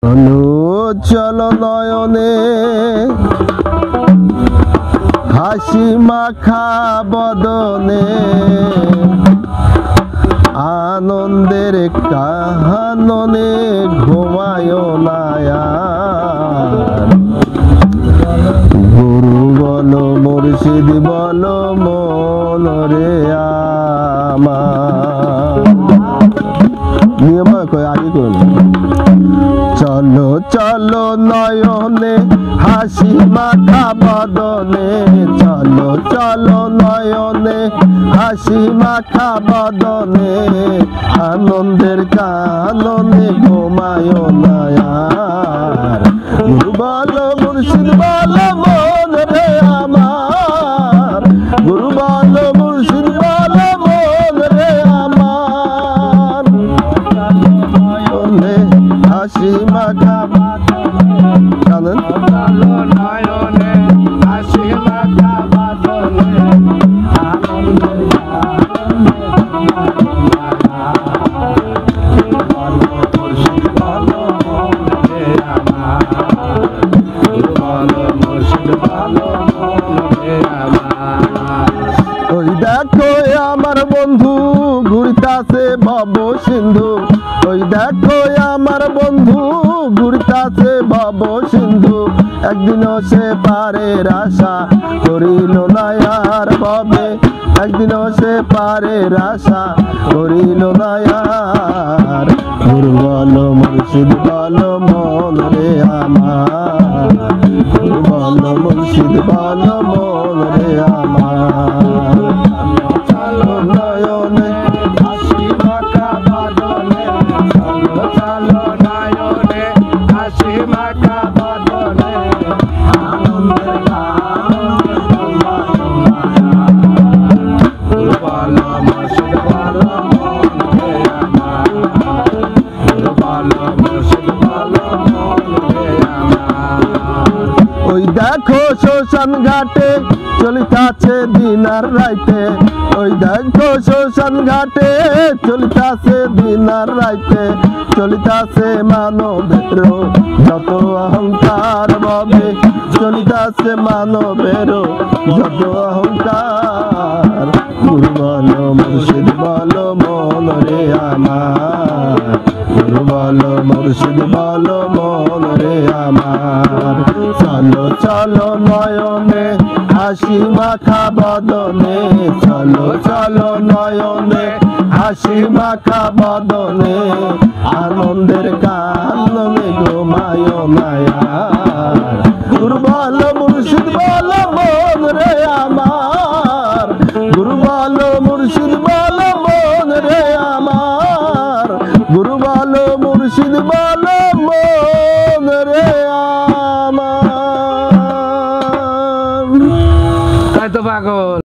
অনু চল নয়নে হাসি মাখা বদনে আনন্দের কাননে ঘুমায় না আর। গুরু বলো মুর্শিদ বলো মন রে আমার। নিয়ম আগে করুন। চলো চলো নয়নে হাসি মাখা বদনে, চলো চলো নয়নে হাসি মাখা বদনে আনন্দের কাননে ঘুমায় না আর। গুরু বলো মুর্শিদ বলো মন রে আমার, গুরু বলো মুর্শিদ বলো মন রে আমার। নয়নে হাসি মাখা জানেন নয়নে হাসি মাখা বদনে আনন্দের ওই দেখো আমার বন্ধু ঘুরতাছে ভব সিন্ধু, ওই দেখো আমার বন্ধু ঘুরতাছে ভব সিন্ধু। একদিনও সে পারের আশা করিল না আর ভবে, একদিনও সে পারের আশা করিল না আর। গুরু বলো মুর্শিদ বলো মন রে আমার, গুরু বলো মুর্শিদ বলো মন রে আমার। চলো নয়নে হাসি মাখা বদনে, চলো চলো নয়নে হাসি মাখা বদনে আনন্দের কাননে বলো মুর্শিদ বলো মন রে আমার, বলো মুর্শিদ বলো মন রে আমার। ওই দেখো শ্মশান ঘাটে চলিতাছে দিন আর রাইতে, ওই দেখো শ্মশান ঘাটে চলিতাছে দিন আর রাইতে। চলিতাছে মানবের যত অহংকার ভাবে, চলিতাছে মানবের যত অহংকার। গুরু বলো মুর্শিদ বলো মন রে আমার, গুরু বলো মুর্শিদ বলো মন রে আমার। চলো চলো নয়নে হাসি মাখা বদনে, চলো চলো নয়নে হাসি মাখা বদনে আনন্দের কাননে ঘুমায় না আর। গুরু বলো মুর্শিদ বলো মন রে আমার, গুরু বলো মুর্শিদ বলো মন রে আমার, গুরু বলো মুর্শিদ বলো মন রে আমার। তো পাগল।